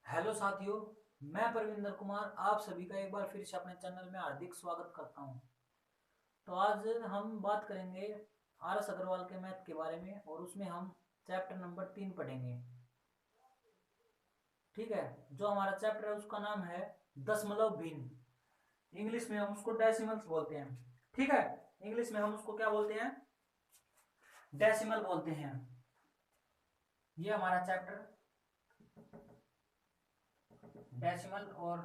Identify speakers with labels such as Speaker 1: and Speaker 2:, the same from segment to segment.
Speaker 1: Hello साथियों। मैं परविंदर कुमार आप सभी का एक बार फिर से अपने चैनल में हार्दिक स्वागत करता हूं। तो आज हम बात करेंगे आर एस अग्रवाल के मैथ के बारे में और उसमें हम चैप्टर नंबर 3 पढ़ेंगे। ठीक है। जो हमारा चैप्टर है उसका नाम है दशमलव भिन्न। इंग्लिश में हम उसको डेसिमल्स बोलते हैं। ठीक है। इंग्लिश में हम उसको क्या बोलते हैं? डेसिमल बोलते हैं। ये हमारा चैप्टर डेसिमल और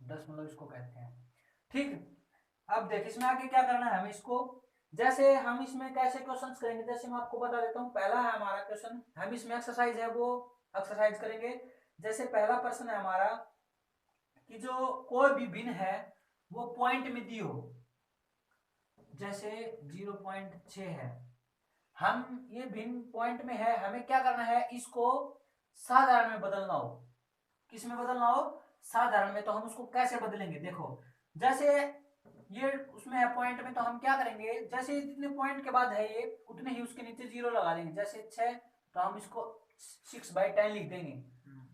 Speaker 1: दशमलव इसको कहते हैं। ठीक। अब देख इसमें आगे क्या करना है हमें इसको, जैसे हम इसमें कैसे क्वेश्चंस करेंगे जैसे मैं आपको बता देता हूँ। पहला है हमारा क्वेश्चन, हम इसमें एक्सरसाइज है वो एक्सरसाइज करेंगे। जैसे पहला प्रश्न है हमारा कि जो कोई भी भिन्न है वो पॉइंट में दी हो, जैसे 0.6 है। हम ये भिन्न पॉइंट में है, हमें क्या करना है, इसको साधारण में बदलना हो। किस में बदलना हो? साधारण में। तो हम उसको कैसे बदलेंगे देखो, जैसे ये उसमें है पॉइंट में, तो हम क्या करेंगे, जैसे जितने पॉइंट के बाद है ये उतने ही उसके नीचे जीरो लगा देंगे। जैसे 6 तो हम इसको 6/10 लिख देंगे।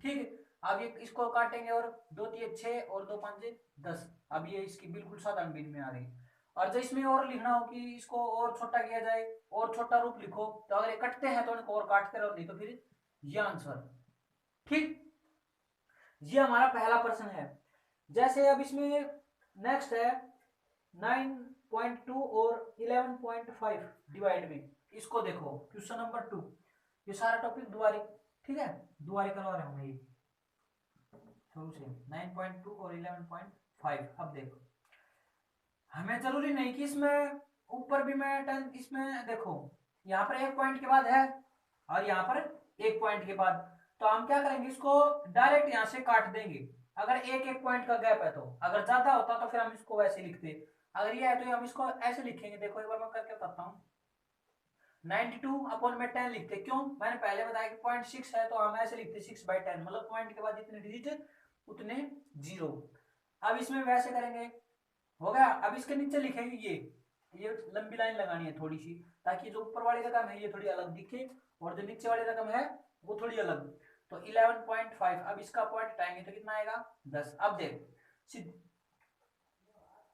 Speaker 1: ठीक है। अब ये इसको काटेंगे और 2 3 6 और 2 5 10। अब ये इसकी बिल्कुल साधारण बीच में आ गई। और जो इसमें और लिखना हो कि इसको और छोटा किया जाए और छोटा रूप लिखो, तो अगर ये कटते हैं तो इनको और काटते रहो, नहीं तो फिर ये आंसर। ठीक। ये हमारा पहला प्रश्न है। जैसे अब इसमें नेक्स्ट है 9.2 और 11.5 डिवाइड में। इसको देखो क्वेश्चन नंबर 2। ये सारा टॉपिक दुबारी, ठीक है, दुबारी करवा रहे होंगे ये शुरू से 9.2 और 11.5। अब देखो, हमें जरूरी नहीं कि इसमें ऊपर भी मैं 10, इसमें देखो यहाँ पर एक पॉइंट के बाद है और यहाँ पर एक पॉइंट के बाद, तो हम क्या करेंगे, इसको डायरेक्ट यहाँ से काट देंगे। अगर एक एक पॉइंट का गैप है तो, अगर ज्यादा होता तो फिर हम इसको वैसे लिखते। अगर ये है तो हम इसको ऐसे लिखेंगे। देखो एक बार मैं करके बताता हूँ। 92/10 लिखते। क्यों? मैंने पहले बताया कि 0.6 है तो हम ऐसे लिखते 6/10, मतलब पॉइंट के बाद जितने डिजिट उतने जीरो। अब इसमें वैसे करेंगे, हो गया। अब इसके नीचे लिखेंगे ये लंबी लाइन लगानी है थोड़ी सी, ताकि जो ऊपर वाली रकम है ये थोड़ी अलग दिखे और जो नीचे वाली रकम है वो थोड़ी अलग। तो 11.5। अब इसका पॉइंट हटाएंगे तो कितना आएगा? 10। अब देख,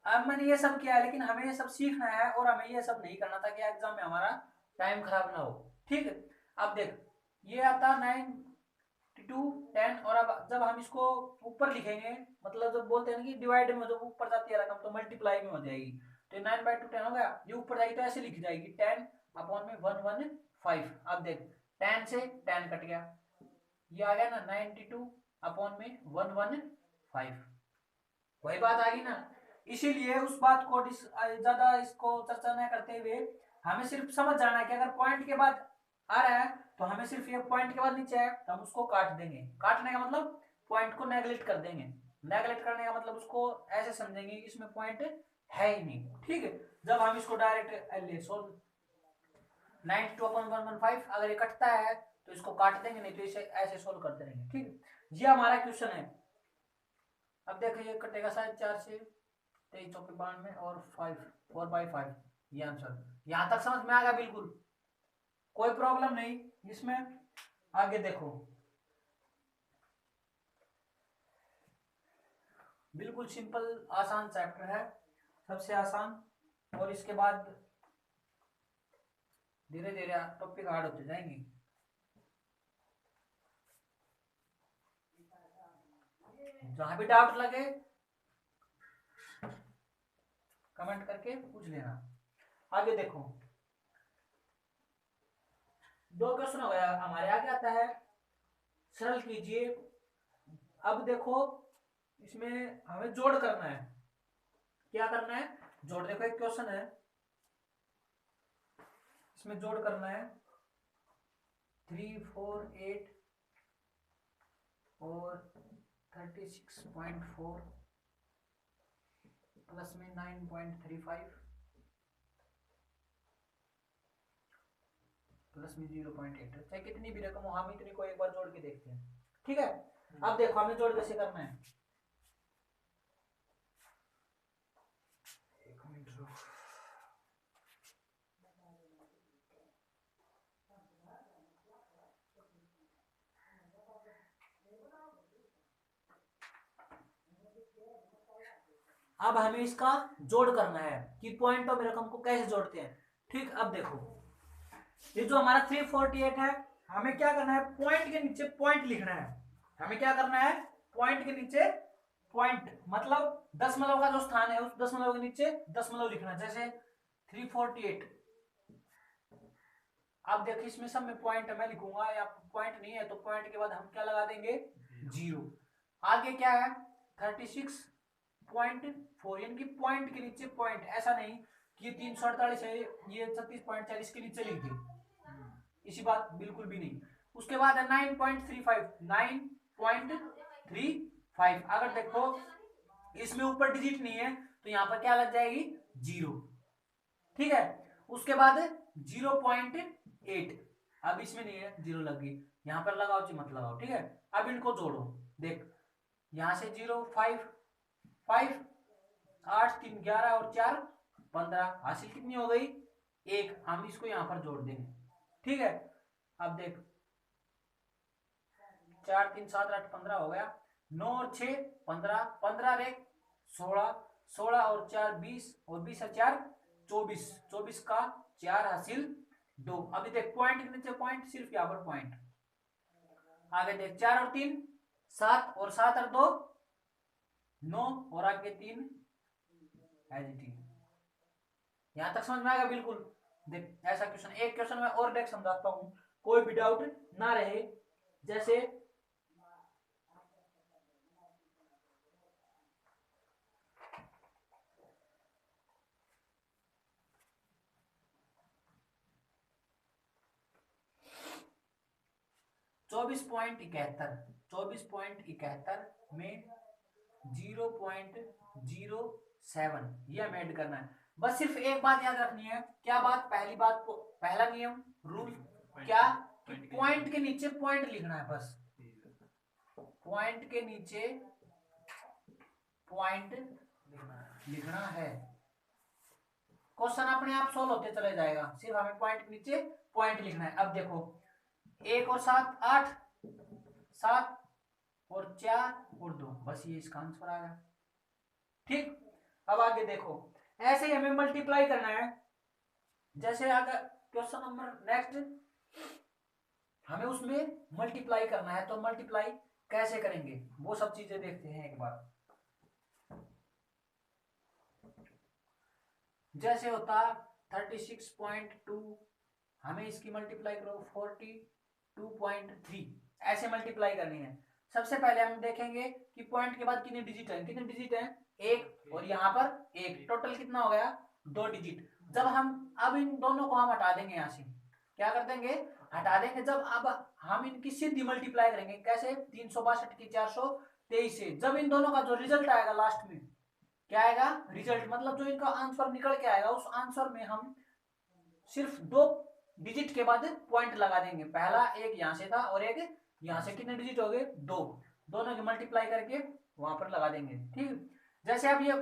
Speaker 1: अब मैंने ये सब किया है, लेकिन हमें ये सब सीखना है और हमें ये सब नहीं करना ताकि एग्जाम में हमारा टाइम खराब ना हो। ठीक है। अब देख, ये आता 9 2 10, और अब जब हम इसको ऊपर लिखेंगे, मतलब जब बोलते हैं ना कि डिवाइड में जब ऊपर जाती है रकम तो मल्टीप्लाई में हो जाएगी। तो 9/2 10 हो गया। ये ऊपर जाएगी तो ऐसे लिखी जाएगी 10/115। अब देख 10 से 10 कट गया, ये आ गया ना 92/115। वही बात आ गई ना। इसीलिए उस बात को ज्यादा इसको चर्चा न करते हुए हमें सिर्फ समझ जाना है कि अगर पॉइंट के बाद आ रहा है तो हमें सिर्फ ये पॉइंट के बाद नीचे है तो हम उसको काट देंगे। काटने का मतलब पॉइंट को नेगलेक्ट कर देंगे। नेगलेक्ट करने का मतलब उसको ऐसे समझेंगे कि इसमें पॉइंट है ही नहीं। ठीक है। जब हम इसको डायरेक्ट सोल्व 92/115, अगर ये कटता है तो इसको काट देंगे, नहीं तो इसे ऐसे सोल्व करते रहेंगे। ठीक है। ये हमारा क्वेश्चन है। अब देखो ये कटेगा शायद 4 से 23 चौके 92 और 5 4/5। ये आंसर यहां तक समझ में आ गया? बिल्कुल कोई प्रॉब्लम नहीं इसमें। आगे देखो, बिल्कुल सिंपल आसान चैप्टर है, सबसे आसान। और इसके बाद धीरे धीरे टॉपिक हार्ड होते जाएंगे। जहां भी डाउट लगे कमेंट करके पूछ लेना। आगे देखो, दो क्वेश्चन हो गया हमारे। आगे आता है सरल कीजिए। अब देखो इसमें हमें जोड़ करना है। क्या करना है? जोड़। देखो एक क्वेश्चन है, इसमें जोड़ करना है 348 और 36.4 प्लस में 9.35 प्लस में 0.8। चाहे कितनी भी रकम हो हम इतनी को एक बार जोड़ के देखते हैं। ठीक है। अब देखो हमें जोड़ कैसे करना है। एक मिनट रुक। अब हमें इसका जोड़ करना है कि पॉइंट और रकम को कैसे जोड़ते हैं। ठीक, अब देखो ये जो हमारा 348 है, हमें क्या करना है, पॉइंट के नीचे पॉइंट लिखना है। हमें क्या करना है, पॉइंट के नीचे पॉइंट, मतलब दशमलव का जो स्थान है उस दशमलव के नीचे दशमलव लिखना है। जैसे 348, अब देखिए इसमें सब में पॉइंट मैं लिखूंगा, या पॉइंट नहीं है तो पॉइंट के बाद हम क्या लगा देंगे, 0। आगे क्या है 36.4, यानी कि पॉइंट के नीचे पॉइंट, ऐसा नहीं कि 348 है ये 36.40 के नीचे लिख दी, इसी बात बिल्कुल भी नहीं। उसके बाद है 9.35, 9.35। अगर देखो इसमें ऊपर डिजिट नहीं है तो यहाँ पर क्या लग जाएगी, 0। ठीक है, उसके बाद 0.8, अब इसमें नहीं है, 0 लग गई, यहाँ पर लगाओ जी मत लगाओ। ठीक है, अब इनको जोड़ो, देख यहाँ से 0, 5, 5, 8, 3, 11 और 4, 15, हासिल कितनी हो गई, 1। हम इसको यहाँ पर जोड़ देंगे। ठीक है, अब देख 4, 3, 7, 8, 15 हो गया, 9 और 6, 15, 15 रे 16, 16 और 4, 20, और 20 और 4, 24, 24 का 4 हासिल 2। अभी देख पॉइंट के नीचे पॉइंट, सिर्फ यहाँ पर पॉइंट। आगे देख 4 और 3, 7, और 7 और 2, 9, और आगे 3 एडिटिंग। यहां तक समझ में आएगा बिल्कुल। देख ऐसा क्वेश्चन, एक क्वेश्चन में और देख समझाता हूं, कोई भी डाउट ना रहे। जैसे 24.71, 24.71 में 0.07 ये हमें ऐड करना है। बस सिर्फ एक बात याद रखनी है, क्या बात, पहली बात को, पहला नियम रूल क्या, कि पॉइंट के नीचे पॉइंट लिखना है, बस पॉइंट के नीचे पॉइंट लिखना है। क्वेश्चन अपने आप सोल्व होते चले जाएगा, सिर्फ हमें पॉइंट के नीचे पॉइंट लिखना है। अब देखो 1 और 7, 8, 7 और 4 और 2, बस ये इसका आंसर आ गया। ठीक, अब आगे देखो ऐसे ही हमें मल्टीप्लाई करना है। जैसे अगर क्वेश्चन नंबर नेक्स्ट हमें उसमें मल्टीप्लाई करना है, तो मल्टीप्लाई कैसे करेंगे वो सब चीजें देखते हैं एक बार। जैसे होता 36.2, हमें इसकी मल्टीप्लाई करो 42.3, ऐसे मल्टीप्लाई करनी है। सबसे पहले हम देखेंगे कि पॉइंट के बाद कितने डिजिट है, कितने डिजिट है, 1, और यहाँ पर 1, टोटल कितना हो गया, 2 डिजिट। जब हम अब इन दोनों को हम हटा देंगे, यहाँ से क्या कर देंगे, हटा देंगे। जब अब हम इनकी सीधी मल्टीप्लाई करेंगे, कैसे, 362 की 423 से, जब इन दोनों का जो रिजल्ट आएगा लास्ट में क्या आएगा, रिजल्ट मतलब जो इनका आंसर निकल के आएगा, उस आंसर में हम सिर्फ 2 डिजिट के बाद पॉइंट लगा देंगे। पहला एक यहां से था और एक यहां से, कितने डिजिट हो गए, 2, दोनों की मल्टीप्लाई करके वहां पर लगा देंगे। ठीक, जैसे अब ये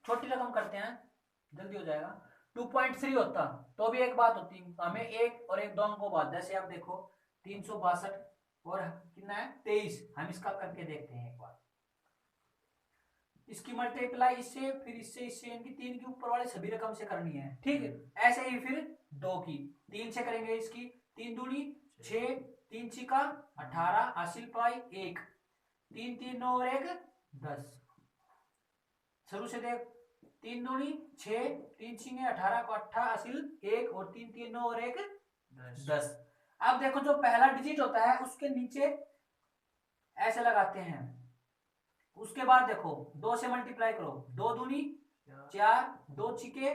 Speaker 1: छोटी रकम करते हैं, जल्दी हो जाएगा, 2.3 होता तो भी एक बात होती, हमें एक और एक दोनों को बात। जैसे आप देखो 362 और कितना है 23, हम इसका करके देखते हैं एक बार। इसकी मल्टीप्लाई इससे, फिर इससे, इनकी 3 की ऊपर वाले सभी रकम से करनी है। ठीक है, ऐसे ही फिर 2 की 3 से करेंगे, इसकी 3 दूनी 6, 3 छिका 18, हासिल पाई 1, 3 3 9 और 1 10। शुरू से देख, 3 दूनी 6, 3 छिंगे 18 को 18 हासिल 1, और 3 3 9 और 1 10। अब देखो जो पहला डिजिट होता है उसके नीचे ऐसे लगाते हैं। उसके बाद देखो 2 से मल्टीप्लाई करो, 2 दूनी 4, 2 छिके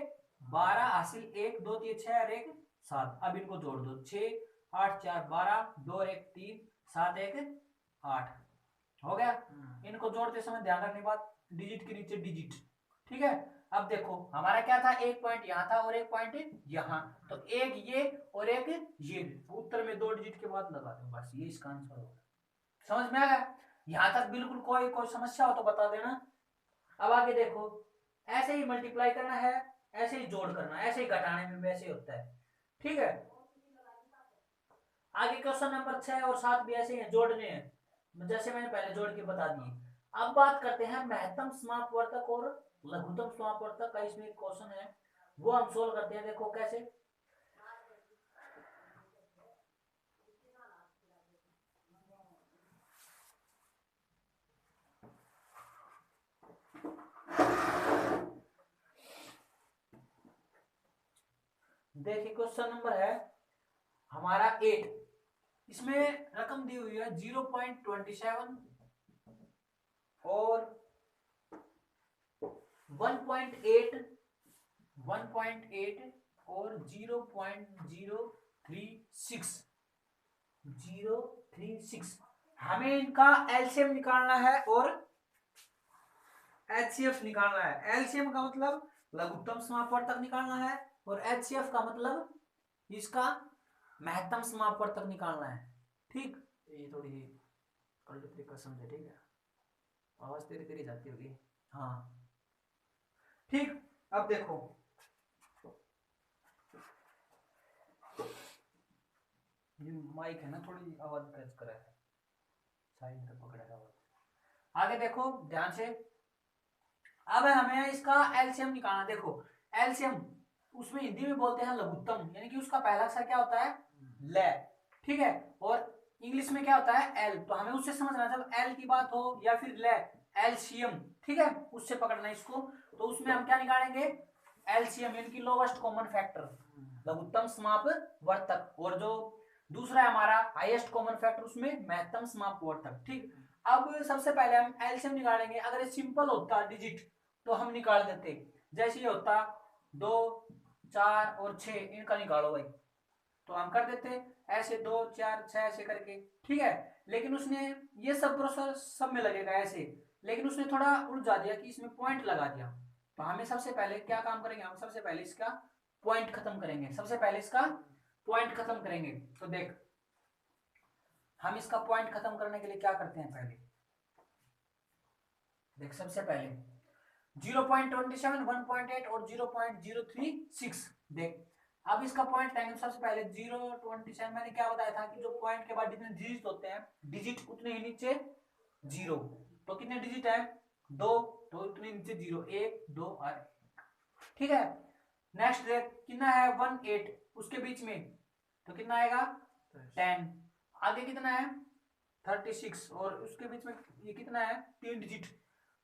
Speaker 1: 12, हासिल 1, 2 3 6 और 1 7। अब इनको जोड़ दो, 6 8 4 12, 2 और 1 3, 7 1 8 हो गया। इनको जोड़ते समय ध्यान रखने बात, डिजिट के नीचे डिजिट। ठीक है, अब देखो हमारा क्या था, एक पॉइंट यहाँ था और एक पॉइंट यहाँ, तो एक ये और एक ये, उत्तर में 2 डिजिट के बाद लगा दो, बस ये इसका आंसर होगा। समझ में आया, यहां तक बिल्कुल कोई समस्या हो तो बता देना। अब आगे देखो ऐसे ही मल्टीप्लाई करना है, ऐसे ही जोड़ करना है, ऐसे ही घटाने में वैसे ही होता है। ठीक है, आगे क्वेश्चन नंबर 6 और 7 भी ऐसे हैं, जोड़ने हैं, जैसे मैंने पहले जोड़ के बता दिए। अब बात करते हैं महत्तम समापवर्तक और लघुत्तम समापवर्तक का। इसमें एक क्वेश्चन है वो हम सोल्व करते हैं। देखो कैसे। देखिए क्वेश्चन नंबर है हमारा 8। इसमें रकम दी हुई है 0.27 और 1.8 और 0.036 हमें इनका एलसीएम निकालना है और एचसीएफ निकालना है। एलसीएम का मतलब लघुत्तम समापवर्तक निकालना है और एचसीएफ का मतलब इसका महत्तम समापवर्तक निकालना है। ठीक, ये थोड़ी कल तरीका समझे। ठीक है, आवाज तेरी तेरी जाती होगी। हाँ ठीक, अब देखो ये माइक है ना, थोड़ी आवाज कैच करा है, साइड पे पकड़ा है आवाज। आगे देखो ध्यान से। अब हमें इसका एलसीएम निकालना। देखो एलसीएम उसमें हिंदी में बोलते हैं लघुत्तम, यानी कि उसका पहला अक्षर क्या होता है, ले। ठीक है, और इंग्लिश में क्या होता है, एल। तो हमें उससे समझना, जब एल की बात हो या फिर ले, एलसीएम, ठीक है, उससे पकड़ना इसको। तो उसमें हम क्या निकालेंगे, एलसीएम यानी कि लोवेस्ट कॉमन फैक्टर, लघुत्तम समापवर्तक। और जो दूसरा है हमारा हाईएस्ट कॉमन फैक्टर, उसमें महत्तम समापवर्तक। ठीक, अब सबसे पहले हम एलसीएम निकालेंगे। अगर ये सिंपल होता डिजिट तो हम निकाल देते, जैसे ये होता 2, 4 और 6, इनका निकालो भाई, तो हम कर देते ऐसे 2, 4, 6 ऐसे करके। ठीक है, लेकिन उसने ये सब प्रोसेस सब में लगेगा ऐसे, लेकिन उसने थोड़ा उलझा दिया कि इसमें पॉइंट लगा दिया। तो हमें सबसे पहले क्या काम करेंगे, हम सबसे पहले इसका पॉइंट खत्म करेंगे। सबसे पहले इसका पॉइंट खत्म करेंगे। तो देख हम इसका पॉइंट खत्म करने के लिए क्या करते हैं, पहले देख सबसे पहले 0.27, 1.8 और 0.036। देख अब इसका पॉइंट लेंगे। सबसे पहले 0.27 मैंने क्या बताया था कि जो पॉइंट के बाद जितने डिजिट होते हैं, डिजिट उतने ही नीचे जीरो। तो कितने डिजिट है, 2, तो उतने नीचे जीरो, 1, 2 और 1। ठीक है, नेक्स्ट देख कितना है, 1, 8 उसके बीच में, तो कितना आएगा 10। आगे कितना है 36 और उसके बीच में ये कितना है 3 डिजिट,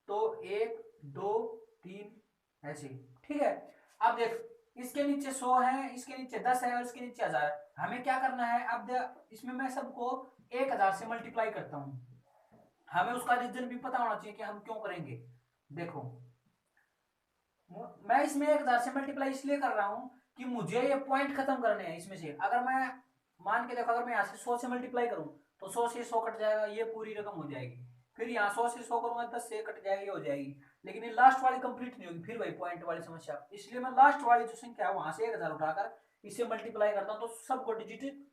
Speaker 1: तो 1, 2, 3 ऐसे। ठीक है, अब देख इसके नीचे 100 है, इसके नीचे 10 है और इसके नीचे 1000। हमें क्या करना है, अब इसमें मैं सबको 1000 से मल्टीप्लाई करता हूं। हमें उसका रीजन भी पता होना चाहिए कि हम क्यों करेंगे। देखो मैं इसमें 1000 से मल्टीप्लाई इसलिए कर रहा हूं कि मुझे ये पॉइंट खत्म करने हैं इसमें से। अगर मैं मान के देखो, अगर मैं यहाँ से 100 से मल्टीप्लाई करूं तो 100 से 100 कट जाएगा, ये पूरी रकम हो जाएगी। फिर यहाँ 100 से 100 करूंगा 10 से कट जाएगी, हो जाएगी, लेकिन ये लास्ट वाली कंप्लीट नहीं होगी, फिर वही पॉइंट वाली समस्या। इसलिए मैं लास्ट वाली जो संख्या है वहां से 1000 उठाकर इसे मल्टीप्लाई करता हूँ, तो सबको डिजिट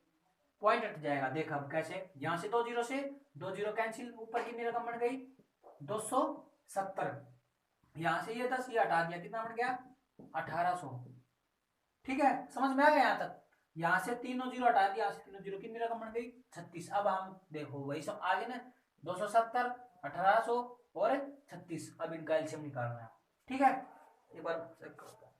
Speaker 1: पॉइंट हट जाएगा। देख अब कैसे, यहाँ से 2 जीरो से 2 जीरो कैंसिल, ऊपर कितनी रकम बन गई 270। यहां से ये 10 ये हटा दिया, कितना बन गया 1800। ठीक है, समझ में आ गया यहाँ तक। यहाँ से तीनों जीरो हटा दिया, यहाँ से तीनों जीरो, कितनी रकम बन गई 36। अब हम देखो वही सब आगे ना, 270, 1800 और 36। अब इनका एलसीएम निकालना है। ठीक है, एक बार चेक करते हैं।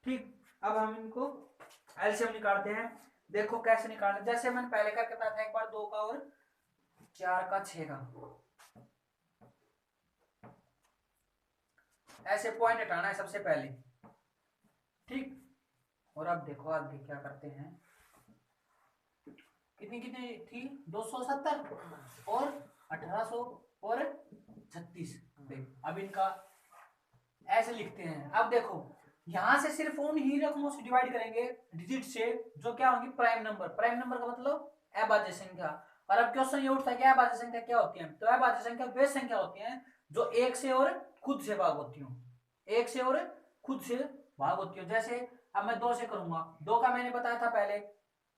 Speaker 1: ठीक, अब हम इनको एलसीएम निकालते हैं। देखो कैसे निकालना, जैसे मैंने पहले करके बताया था एक बार, 2 का और 4 का 6 का, ऐसे पॉइंट हटाना है सबसे पहले। ठीक, और अब देखो आगे क्या करते हैं, कितनी कितनी थी 270 और 1800 और 36। अब इनका ऐसे लिखते हैं। अब देखो यहां से सिर्फ उन ही रकमों से डिवाइड करेंगे डिजिट से जो क्या होंगी प्राइम नंबर। प्राइम नंबर का मतलब अभाज्य संख्या। और अब क्वेश्चन ये उठता है कि अभाज्य संख्या क्या होती है, तो अभाज्य संख्या वे संख्या होती है जो एक से और खुद से भाग होती हो, एक से और खुद से भाग होती हो। जैसे अब मैं 2 से करूंगा, 2 का मैंने बताया था पहले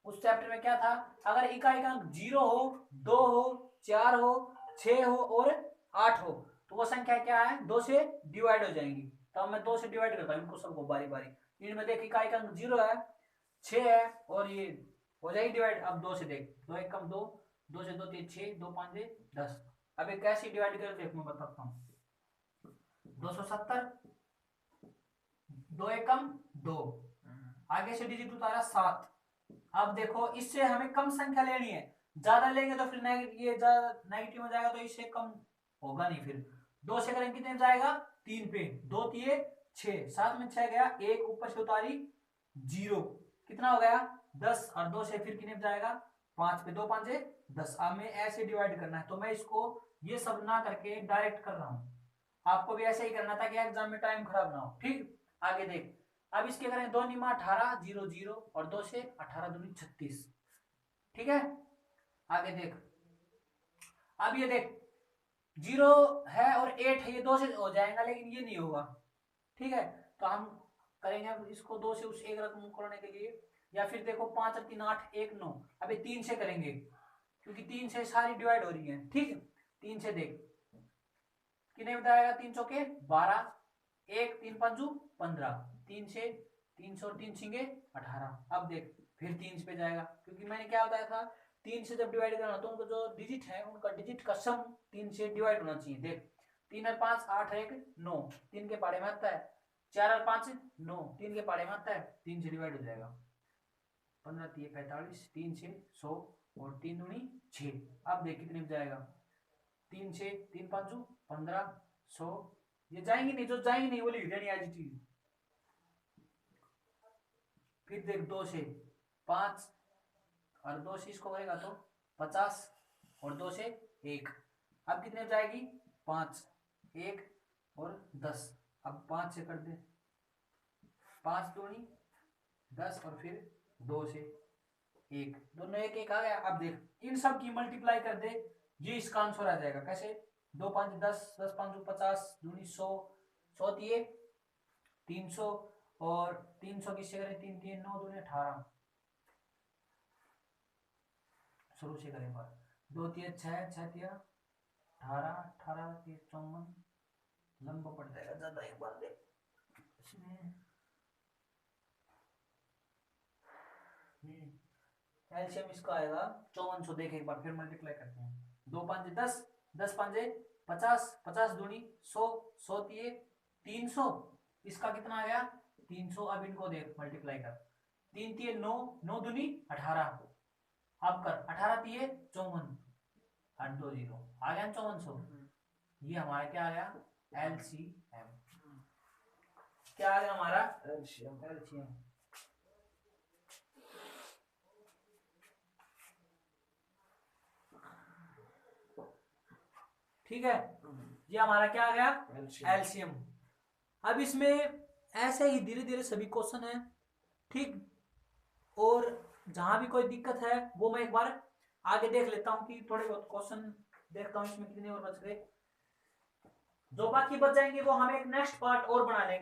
Speaker 1: उस चैप्टर में क्या था, अगर इकाई का 0 हो, 2 हो, 4 हो, 6 हो और 8 हो, तो वो संख्या क्या है 2 से डिवाइड हो जाएंगी। तो मैं 2 से डिवाइड करता हूँ इनको सबको बारी बारी। इनमें देख इकाई का 0 है, 6 है और ये हो जाएगी डिवाइड। अब 2 से देख, 2 एक कम 2, 2 से 2 3 6, 2 5 10। अब ये कैसे डिवाइड कर देख मैं बताता हूँ। 270, 2 एक कम 2, आगे से डिजिट उतारा 7। अब देखो इससे हमें कम संख्या लेनी है, ज्यादा लेंगे तो फिर ये नेगेटिव हो जाएगा, तो इससे कम होगा नहीं। फिर 2 से करेंगे कितने में जाएगा, 3 पे, 2 तिये 6, 7 में 6 गया, 1 ऊपर से उतारी 0, कितना हो गया 10। और 2 से फिर कितने में जाएगा 5 पे, 2 5 10। अब मैं ऐसे डिवाइड करना है, तो मैं इसको ये सब ना करके डायरेक्ट कर रहा हूं। आपको भी ऐसे ही करना था कि एग्जाम में टाइम खराब ना हो। ठीक, आगे देख। अब इसके करें 2 निमा 18 0 0, और 2 से 18 दूनी 36। ठीक है, आगे देख। अब ये देख 0 है और 8 है, ये 2 से हो जाएगा, लेकिन ये नहीं होगा। ठीक है, तो हम करेंगे इसको 2 से उस एक रकम को करने के लिए, या फिर देखो 5 और 3 8 1 9। अभी 3 से करेंगे, क्योंकि 3 से सारी डिवाइड हो रही है। ठीक, 3 से देख कितने में आएगा, 3 चौके 12, 1 3 5 15, 3 से 300, 3 छिंगे 18। अब देख फिर 3 पे जाएगा, क्योंकि मैंने क्या बताया था, 3 से जब डिवाइड करना तो उनको जो डिजिट है उनका डिजिट का सम 3 से डिवाइड होना चाहिए। देख 3 और 5 8 1 9, 3 के पाड़े में आता है। 4 और 5 9, 3 के पाड़े में आता है, 3 से डिवाइड हो जाएगा। 15 3 45, 3 से 100, और 3 दूनी 6। अब देख कितने में जाएगा, 3 से 3 5 15 100, ये जाएंगे नहीं, जो जाएंगे नहीं वो लिख देनी आज चीज। फिर देख 2 से 5, और 2 से इसको करेगा तो 50, और 2 से 1। अब कितने जाएगी 5 1 और 10। अब 5 से कर दे, 5 दूनी 10, और फिर 2 से 1, दोनों 1 1 आ गया। अब देख इन सब की मल्टीप्लाई कर दे, ये इसका आंसर आ जाएगा। कैसे, 2 5 10, 10 5 50, दूनी 100, 100 दिए 300, और 300 किससे करें, 3 3 9 दूनी 18। शुरू से करें पर 2 3 6 6 3 18, 18 3 54, लंबा पड़ जाएगा ज्यादा। एक बार देख इसमें एलसीएम इसका आएगा 5400। देख एक बार फिर मल्टीप्लाई करते हैं, 2 5 10, 10 5 50, 50 दूनी 100, 100 दिए 300, इसका कितना आ गया 300। अब इनको देख मल्टीप्लाई कर, 3 3 9, 9 दूनी 18। अब कर 18 दिए 54, 8 2 0 आ गया 5400। ये हमारा क्या आ गया एलसीएम, क्या आ गया हमारा एलसीएम। ठीक है, ये हमारा क्या आ गया एलसीएम। अब इसमें ऐसे ही धीरे धीरे सभी क्वेश्चन है। ठीक, और जहां भी कोई दिक्कत है वो मैं एक बार आगे देख लेता हूं, कि थोड़े बहुत क्वेश्चन देखता हूं इसमें कितने और बच गए। जो बाकी बच जाएंगे वो हम एक नेक्स्ट पार्ट और बना लेंगे।